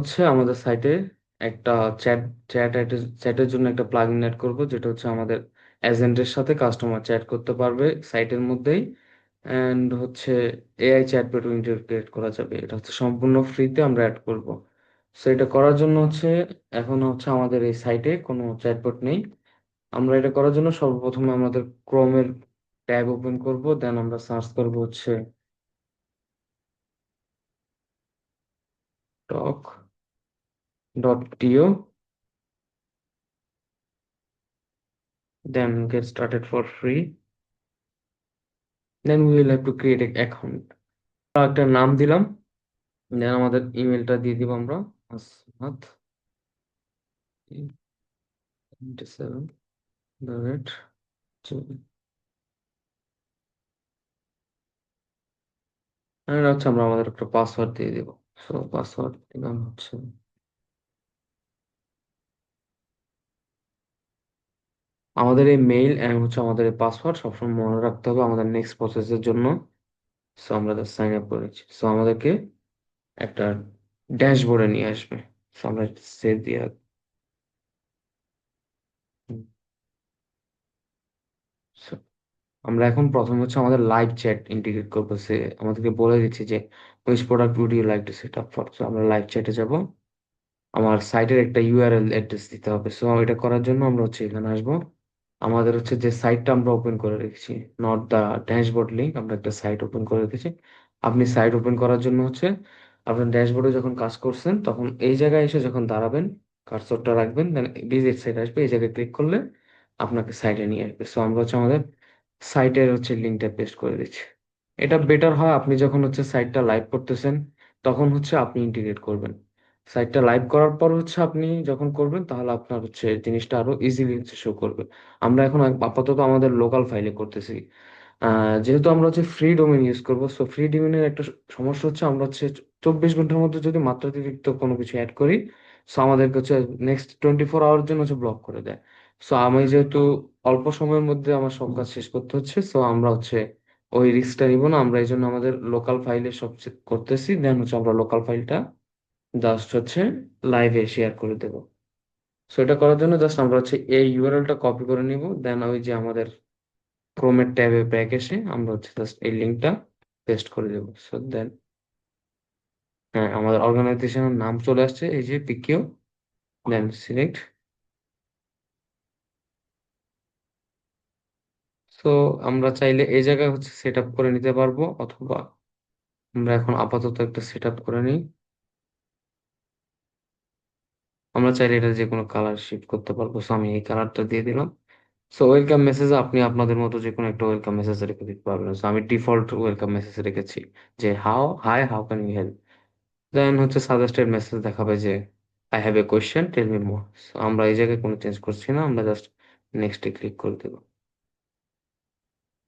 হচ্ছে আমাদের সাইটে একটা চ্যাট চ্যাট চ্যাটের জন্য একটা প্লাগইন অ্যাড করব, যেটা হচ্ছে আমাদের এজেন্টের সাথে কাস্টমার চ্যাট করতে পারবে সাইটের মধ্যেই। অ্যান্ড হচ্ছে এআই চ্যাটবটও ইন্টিগ্রেট করা যাবে। এটা হচ্ছে সম্পূর্ণ ফ্রিতে আমরা অ্যাড করব। সো এটা করার জন্য হচ্ছে এখন হচ্ছে আমাদের এই সাইটে কোনো চ্যাটবট নেই। আমরা এটা করার জন্য সর্বপ্রথমে আমাদের ক্রোমের ট্যাব ওপেন করব, দেন আমরা সার্চ করব হচ্ছে talk dot to, then get started for free, then we will have to create account. একটা নাম দিলাম, দেন আমাদের ইমেলটা দিয়ে দিব আমরা, আসমাত 27 দ্য রেট। হচ্ছে আমরা আমাদের একটা পাসওয়ার্ড দিয়ে দিব। সো পাসওয়ার্ড দিলাম হচ্ছে, আমাদের এই মেইল এন্ড হচ্ছে আমাদের এই পাসওয়ার্ড সবসময় মনে রাখতে হবে আমাদের নেক্সট প্রসেসের জন্য। সো আমরা সাইন আপ করেছি, সো আমাদেরকে একটা ড্যাশবোর্ডে নিয়ে আসবে। সো আমরা সেভ দিয়ে রাখবো। So, আমরা এখন প্রথম হচ্ছে আমাদের লাইভ চ্যাট ইন্টিগ্রেট করবো। সে আমাদেরকে বলে দিচ্ছে যে which product would you like to set up for, so আমরা লাইভ চ্যাটে যাব। আমার সাইটের একটা ইউআরএল অ্যাড্রেস দিতে হবে। সো এটা করার জন্য আমরা হচ্ছে এখানে আসবো। আমাদের হচ্ছে যে সাইটটা আমরা ওপেন করে রেখেছি, নট দা ড্যাশবোর্ড লিঙ্ক, আমরা একটা সাইট ওপেন করে রেখেছি। আপনি সাইট ওপেন করার জন্য হচ্ছে আপনার ড্যাশবোর্ডে যখন কাজ করছেন তখন এই জায়গায় এসে যখন দাঁড়াবেন, কার্সরটা রাখবেন, দেন ভিজিট সাইট আসবে, এই জায়গায় ক্লিক করলে আপনাকে সাইটে নিয়ে আসবে। সো আমরা হচ্ছে আমাদের সাইটের হচ্ছে লিঙ্কটা পেস্ট করে দিচ্ছি। এটা বেটার হয় আপনি যখন হচ্ছে সাইটটা লাইভ করতেছেন তখন হচ্ছে আপনি ইন্টিগ্রেট করবেন। সাইটটা লাইভ করার পর হচ্ছে আপনি যখন করবেন তাহলে আপনার হচ্ছে জিনিসটা আরো ইজিলি হচ্ছে শো করবে। আমরা এখন আপাতত আমাদের লোকাল ফাইলে করতেছি। যেহেতু আমরা হচ্ছে ফ্রি ডোমেইন ইউজ করবো, সো ফ্রি ডোমেইনের একটা সমস্যা হচ্ছে আমরা হচ্ছে 24 ঘন্টার মধ্যে যদি মাত্রাতিরিক্ত কোনো কিছু অ্যাড করি, সো আমাদেরকে হচ্ছে নেক্সট 24 আওয়ার জন্য হচ্ছে ব্লক করে দেয়। সো আমি যেহেতু অল্প সময়ের মধ্যে আমার সব কাজ শেষ করতে হচ্ছে, সো আমরা হচ্ছে ওই রিস্কটা নিব না। আমরা এই জন্য আমাদের লোকাল ফাইলে সব করতেছি, দেন হচ্ছে আমরা লোকাল ফাইলটা জাস্ট হচ্ছে লাইভে শেয়ার করে দেবো। সো এটা করার জন্য জাস্ট আমরা হচ্ছে এই ইউআরএলটা কপি করে নিব, দেন ওই যে আমাদের ক্রোমের ট্যাবে ব্যাক এসে আমরা হচ্ছে জাস্ট এই লিঙ্কটা পেস্ট করে দেবো। সো দেন, হ্যাঁ, আমাদের অর্গানাইজেশনের নাম চলে আসছে, এই যে পিকিউ, দেন সিলেক্ট। সো আমরা চাইলে এই জায়গায় হচ্ছে সেট আপ করে নিতে পারবো, অথবা আমরা এখন আপাতত একটা সেট আপ করে নিই। আমরা চাইলে এটা যে কোনো কালার শিফট করতে পারবো। সো আমি এই কালারটা দিয়ে দিলাম। সো ওয়েলকাম মেসেজ আপনি আপনাদের মতো যে কোনো একটা ওয়েলকাম মেসেজ রেখে দিতে পারবেন। সো আমি ডিফল্ট ওয়েলকাম মেসেজ রেখেছি, যে how can you help. Then হচ্ছে সাজেস্টেড মেসেজ দেখাবে যে I have a question, tell me more. So আমরা এই জায়গায় কোনো চেঞ্জ করছি না, আমরা জাস্ট নেক্সটে ক্লিক করে দেবো।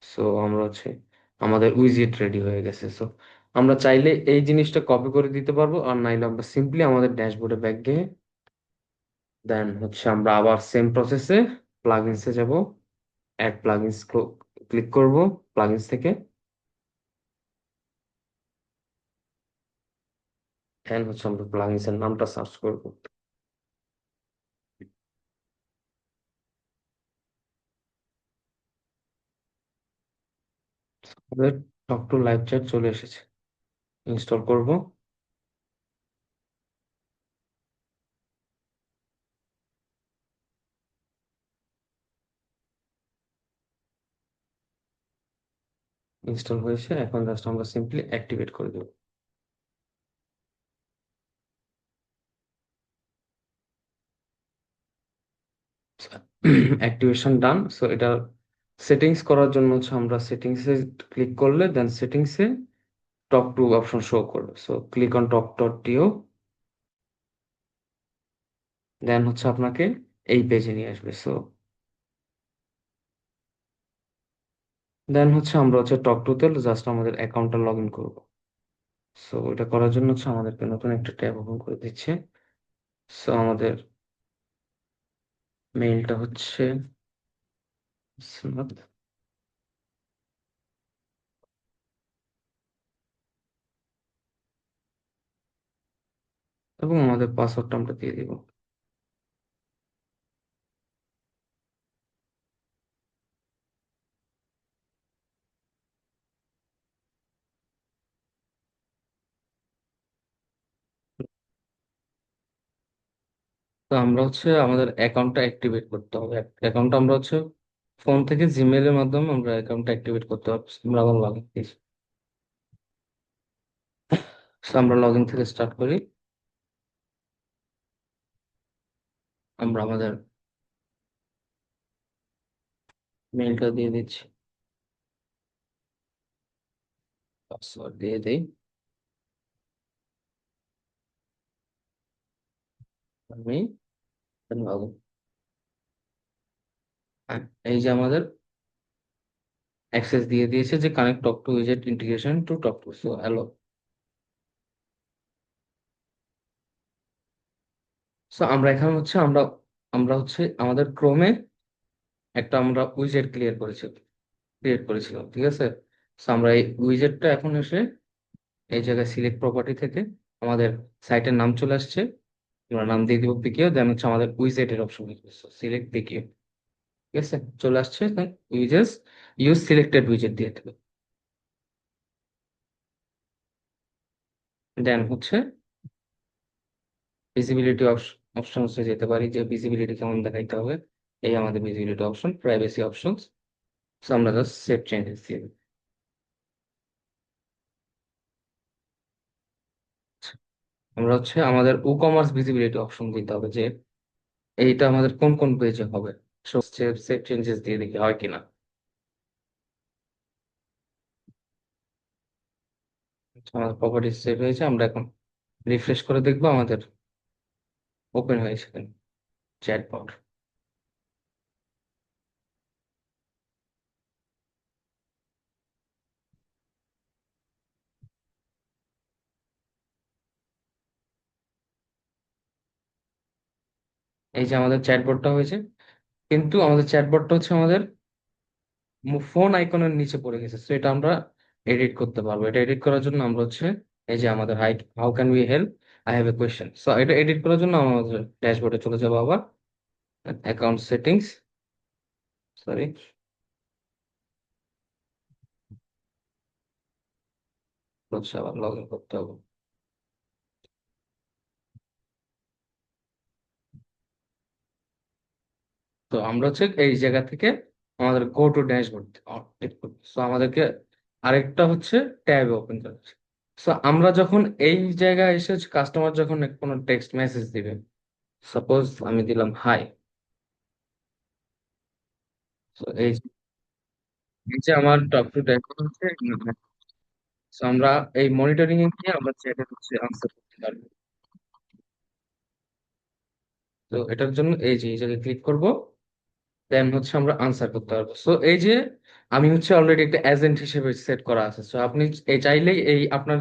সো আমরা হচ্ছে আমাদের উইজেট রেডি হয়ে গেছে। সো আমরা চাইলে এই জিনিসটা কপি করে দিতে পারবো, আর নাইলে আমরা সিম্পলি আমাদের ড্যাশবোর্ডে ব্যাক গিয়ে দেন হচ্ছে আমরা আবার সেম প্রসেসে প্লাগইনসে যাব, অ্যাড প্লাগইনস ক্লিক করব প্লাগইনস থেকে, দেন হচ্ছে আমরা প্লাগইনস এর নামটা সার্চ করব। আমাদের টক টু লাইভ চ্যাট চলে এসেছে, ইনস্টল করব। ইনস্টল হয়েছে, এখন জাস্ট আমরা সিম্পলি অ্যাক্টিভেট করে দেব। অ্যাক্টিভেশন ডান। সো এটা সেটিংস করার জন্য হচ্ছে আমরা সেটিংসে ক্লিক করলে দেন সেটিংসে টক টু অপশন শো করবে। So click on talk dot to, দেন হচ্ছে আপনাকে এই পেজে নিয়ে আসবে। সো দেন হচ্ছে আমরা হচ্ছে টক টু তে জাস্ট আমাদের অ্যাকাউন্টটা লগ ইন করবো। সো এটা করার জন্য হচ্ছে আমাদেরকে নতুন একটা ট্যাব ওপেন করে দিচ্ছে। সো আমাদের মেইলটা হচ্ছে এবং আমাদের পাসওয়ার্ডটা আমরা দিয়ে দিব। তো আমরা হচ্ছে আমাদের অ্যাকাউন্টটা অ্যাক্টিভেট করতে হবে। অ্যাকাউন্টটা আমরা হচ্ছে ফোন থেকে জিমেইলের মাধ্যমে আমরা অ্যাকাউন্টটা অ্যাক্টিভেট করতে পারছি। আমরা আবার লগ ইন দিয়েছি। আমরা লগ ইন থেকে স্টার্ট করি। আমরা আমাদের মেইলটা দিয়ে দিচ্ছি, পাসওয়ার্ড দিয়ে দিই। আমি লগ ইন। হ্যাঁ, এই যে আমাদের অ্যাক্সেস দিয়ে দিয়েছে যে কানেক্ট টক টু উইজেট integration to talk to, so hello. So আমরা এখানে হচ্ছে আমরা আমরা হচ্ছে আমাদের ক্রোমে একটা আমরা উইজেট ক্রিয়েট করেছিলাম, ঠিক আছে। সো আমরা এই উইজেটটা এখন এসে এই জায়গায় সিলেক্ট প্রপার্টি থেকে আমাদের সাইটের নাম চলে আসছে। আমরা নাম দিয়ে দিব পিকিও, দেন হচ্ছে আমাদের উইজেটের অপশন সিলেক্ট পিকিও, ঠিক আছে, চলে আসছে। উইজেস ইউজ সিলেক্টেড উইজেট দিয়ে দেবে। দেন হচ্ছে ভিজিবিলিটি অপশনসে যেতে পারি, যে ভিজিবিলিটি কেমন দেখাইতে হবে। এই আমাদের visibility option, privacy options. So আমরা জাস্ট সেভ চেঞ্জেস দিয়ে দেব। আমরা হচ্ছে আমাদের ই কমার্স ভিজিবিলিটি অপশন দিতে হবে, যে এইটা আমাদের কোন কোন পেজে হবে। সো সেভ সেভ চেঞ্জেস দিয়ে দেখি হয় কিনা। আমাদের প্রপার্টি সেভ হয়েছে, আমরা এখন রিফ্রেশ করে দেখবো আমাদের ওপেন হয়েছে চ্যাটবট। এই যে আমাদের চ্যাটবটটা হয়েছে, কিন্তু আমাদের চ্যাটবটটা হচ্ছে আমাদের ফোন আইকনের নিচে পড়ে গেছে। তো এটা আমরা এডিট করতে পারবো। এটা এডিট করার জন্য আমরা হচ্ছে এই যে আমাদের height how can we help, I have a question. So এটা এডিট করার জন্য আমাদের ড্যাশবোর্ডে চলে যাবো আবার, অ্যাকাউন্ট সেটিংস, সরি, হচ্ছে আবার লগ ইন করতে হবে। তো আমরা হচ্ছে এই জায়গা থেকে আমাদের গো টু ড্যাশবোর্ড ক্লিক করবো। সো আমাদেরকে আরেকটা হচ্ছে ট্যাব ওপেন করছে। সো আমরা যখন এই জায়গায় এসে কাস্টমার যখন কোনো টেক্সট মেসেজ দিবে, সাপোজ আমি দিলাম হাই। সো এই যে আমার টপ টু ট্যাগ হচ্ছে। সো আমরা এই মনিটরিং এ গিয়ে আমরা চ্যাটে হচ্ছে আনসার করতে পারবো। তো এটার জন্য এই যে এই জায়গায় ক্লিক করব, দেন হচ্ছে আমরা আনসার করতে পারবো। সো এই যে আমি হচ্ছে অলরেডি একটা এজেন্ট হিসেবে সেট করা আছে। সো আপনি এই চাইলেই এই আপনার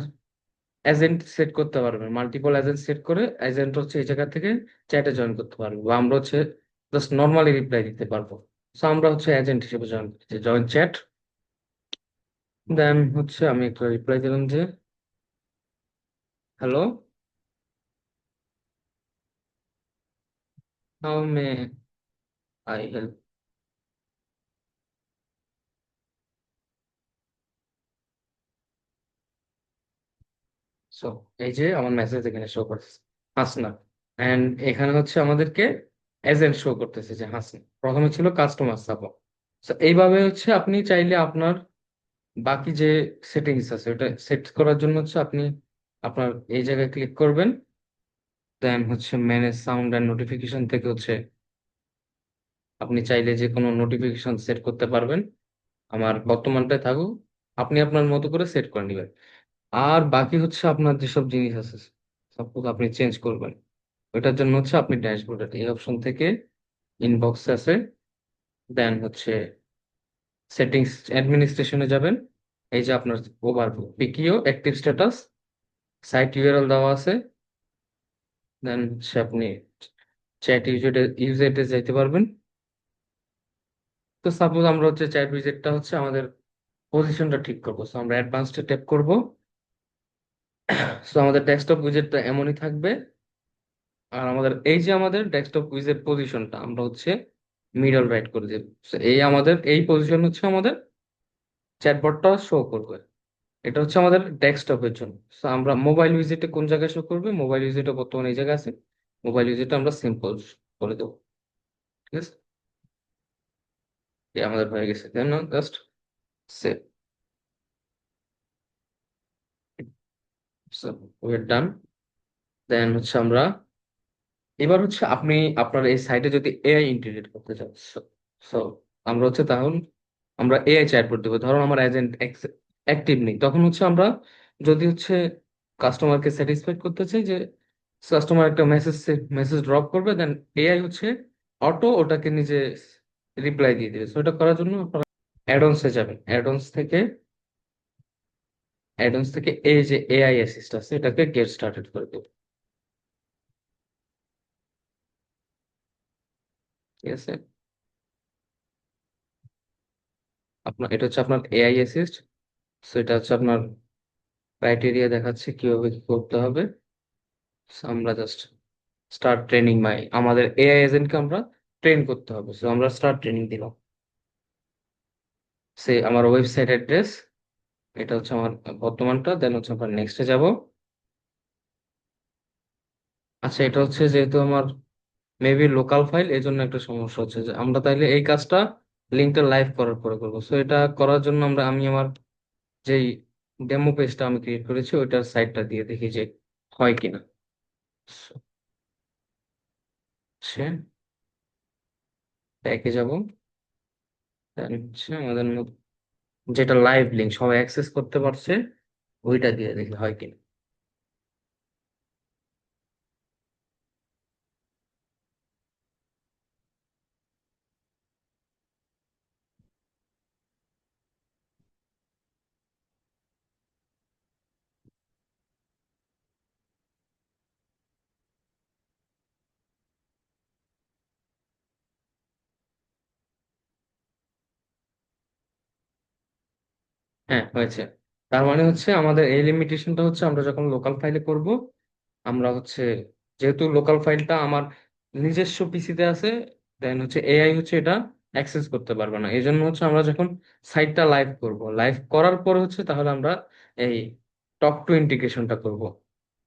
এজেন্ট সেট করতে পারবেন, মাল্টিপল এজেন্ট সেট করে এজেন্ট হচ্ছে এই জায়গা থেকে চ্যাটে জয়েন করতে পারবো, বা আমরা হচ্ছে জাস্ট নর্মালি রিপ্লাই দিতে পারবো। সো আমরা হচ্ছে এজেন্ট হিসেবে জয়েন করছি, জয়েন চ্যাট। দেন হচ্ছে আমি একটা রিপ্লাই দিলাম যে hello, how may I help. So এই যে আমার মেসেজ এখানে শো করতেছে হাসনা, এন্ড এখানে হচ্ছে আমাদেরকে এজেন্ট শো করতেছে যে হাসনা। প্রথমে ছিল কাস্টমার সাপোর্ট। সো এইভাবে হচ্ছে আপনি চাইলে আপনার বাকি যে সেটিংস আছে ওটা সেট করার জন্য হচ্ছে আপনি আপনার এই জায়গায় ক্লিক করবেন। দেন হচ্ছে ম্যানেজ সাউন্ড অ্যান্ড নোটিফিকেশন থেকে হচ্ছে আপনি চাইলে যে কোনো নোটিফিকেশন সেট করতে পারবেন। আমার বর্তমানটায় থাকুক, আপনি আপনার মতো করে সেট করে নেবেন। আর বাকি হচ্ছে আপনার যেসব জিনিস আছে সব আপনি চেঞ্জ করবেন। ওইটার জন্য হচ্ছে আপনি ড্যাশবোর্ডের এই অপশন থেকে ইনবক্স আছে, দেন হচ্ছে সেটিংস অ্যাডমিনিস্ট্রেশনে যাবেন। এই যে আপনার ওভারভিউ পিকিও অ্যাক্টিভ স্ট্যাটাস, সাইট ইউআরএল দেওয়া আছে। দেন হচ্ছে আপনি চ্যাট ইউজেটে যাইতে পারবেন। তো সাপোজ আমরা হচ্ছে চ্যাট উইজেটটা হচ্ছে আমাদের পজিশনটা ঠিক করবো। সো আমরা অ্যাডভান্সড ট্যাপ করব। সো আমাদের ডেস্কটপ উইজেটটা এমনই থাকবে। আর আমাদের এই যে আমাদের ডেস্কটপ কুইজের পজিশনটা আমরা হচ্ছে মিডল রাইট করে দেব। So, এই আমাদের এই পজিশন হচ্ছে আমাদের চ্যাটবটটা শো করবে। এটা হচ্ছে আমাদের ডেস্কটপের জন্য। So, আমরা মোবাইল ভিজিটে কোন জায়গায় শো করবে, মোবাইল ভিজিটে বর্তমানে এই জায়গায় আছে, মোবাইল ভিজিটে আমরা সিম্পল করে দেবো। ঠিক আছে, এই আমাদের হয়ে গেছে, দেন জাস্ট সেভ। সো ওয়ের ডান। দেন হচ্ছে আমরা এবার হচ্ছে আপনি আপনার এই সাইটে যদি এআই ইন্টিগ্রেট করতে চান, সো আমরা হচ্ছে তখন আমরা এআই চ্যাটবট দেবো। ধরুন আমার এজেন্ট অ্যাক্টিভ নেই, তখন হচ্ছে আমরা যদি হচ্ছে কাস্টমারকে স্যাটিসফাইড করতে চাই যে কাস্টমার একটা মেসেজ মেসেজ ড্রপ করবে, দেন এআই হচ্ছে অটো ওটাকে নিজে রিপ্লাই দিয়ে দিবে। সো এটা করার জন্য আপনারা অ্যাডন্সে যাবেন, অ্যাডন্স থেকে এই যে এআই অ্যাসিস্ট আছে এটাকে গেট স্টার্টেড করে দেবো। ঠিক আছে, আপনার এটা হচ্ছে আপনার এআই অ্যাসিস্ট। সো এটা হচ্ছে আপনার ক্রাইটেরিয়া দেখাচ্ছে কিভাবে কি করতে হবে। So, আমরা জাস্ট স্টার্ট ট্রেনিং আমাদের এআই এজেন্টকে আমরা ট্রেন করতে হবে। সো আমরা স্টার্ট ট্রেনিং দিলাম। সে আমার ওয়েবসাইট অ্যাড্রেস, এটা হচ্ছে আমার বর্তমানটা, দেন হচ্ছে আমরা নেক্সটে যাব। আচ্ছা, এটা হচ্ছে যেহেতু আমার মেবি লোকাল ফাইল, এই জন্য একটা সমস্যা হচ্ছে যে আমরা তাইলে এই কাজটা লিঙ্কটা লাইভ করার পরে করবো। সো এটা করার জন্য আমি আমার যেই ডেমো পেজটা আমি ক্রিয়েট করেছি ওইটার সাইটটা দিয়ে দেখি যে হয় কিনা। So, সে ব্যাকে যাব, দেন হচ্ছে আমাদের যেটা লাইভ লিঙ্ক সবাই অ্যাক্সেস করতে পারছে ওইটা দিয়ে দেখি হয় কিনা। হ্যাঁ, হয়েছে। তার মানে হচ্ছে আমাদের এই লিমিটেশনটা হচ্ছে আমরা যখন লোকাল ফাইলে করব, আমরা হচ্ছে যেহেতু লোকাল ফাইলটা আমার নিজস্ব পিসিতে আছে, দেন হচ্ছে এআই হচ্ছে এটা অ্যাক্সেস করতে পারবে না। এই জন্য হচ্ছে আমরা যখন সাইটটা লাইভ করব, লাইভ করার পরে হচ্ছে তাহলে আমরা এই টক টু ইন্টিগ্রেশনটা করব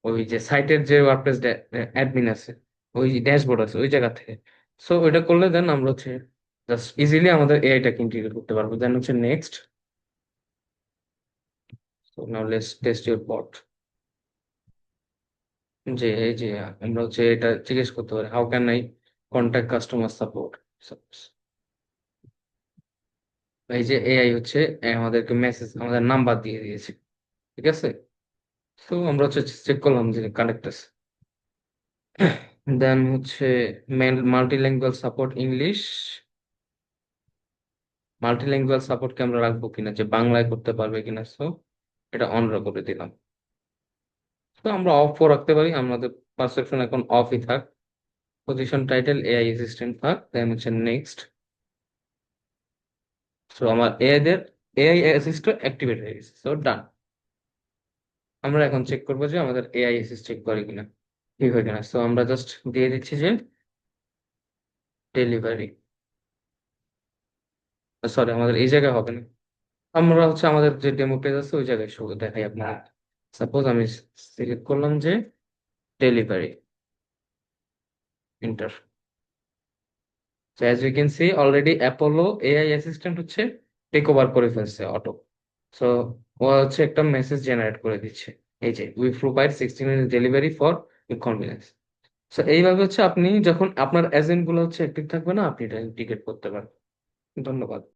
ওই যে সাইটের যে ওয়ার্ডপ্রেস অ্যাডমিন আছে, ওই ড্যাশবোর্ড আছে ওই জায়গা থেকে। সো ওইটা করলে দেন আমরা হচ্ছে জাস্ট ইজিলি আমাদের এআইটাকে ইন্টিগ্রেট করতে পারবো। দেন হচ্ছে next. So now let's test your bot. যে এই যে আমরা হচ্ছে এটা জিজ্ঞেস করতে পারি, how can I contact customer support. এই যে এআই হচ্ছে আমাদেরকে মেসেজ আমাদের নাম্বার দিয়ে দিয়েছে। ঠিক আছে, তো আমরা হচ্ছে চেক করলাম যে কানেক্ট আছে। দেন হচ্ছে মাল্টিল্যাঙ্গুয়াল সাপোর্ট ইংলিশ, মাল্টিল্যাঙ্গুয়াল সাপোর্টকে আমরা রাখবো কিনা, যে বাংলায় করতে পারবে কিনা। সো এটা অন করে দিলাম। তো আমরা অফও রাখতে পারি, আমাদের পারসেপশন এখন অফই থাক। পজিশন টাইটেল এআই অ্যাসিস্ট্যান্ট থাক, দেন হচ্ছে নেক্সট। সো আমার এআই অ্যাসিস্ট অ্যাক্টিভেট হয়ে গেছে, সো ডান। আমরা এখন চেক করবো যে আমাদের এআই অ্যাসিস্ট চেক করে কিনা, ঠিক হয় কিনা। সো আমরা জাস্ট দিয়ে দিচ্ছি যে ডেলিভারি, সরি আমাদের এই জায়গায় হবে না, আমরা হচ্ছে আমাদের যে ডেমো পেজ আছে ওই জায়গায় শো দেখাই আপনার। সাপোজ আমি সিলেক্ট করলাম যে delivery, enter. So as you can see already Apollo AI assistant হচ্ছে টেক ওভার করে ফেলছে অটো। সো ও হচ্ছে একটা মেসেজ জেনারেট করে দিচ্ছে, এই যে we provide 60 minute delivery for inconvenience. So এইভাবে হচ্ছে আপনি যখন আপনার এজেন্ট গুলো হচ্ছে অ্যাক্টিভ থাকবে না, আপনি এটা ইন্টিগ্রেট করতে পারবেন। ধন্যবাদ।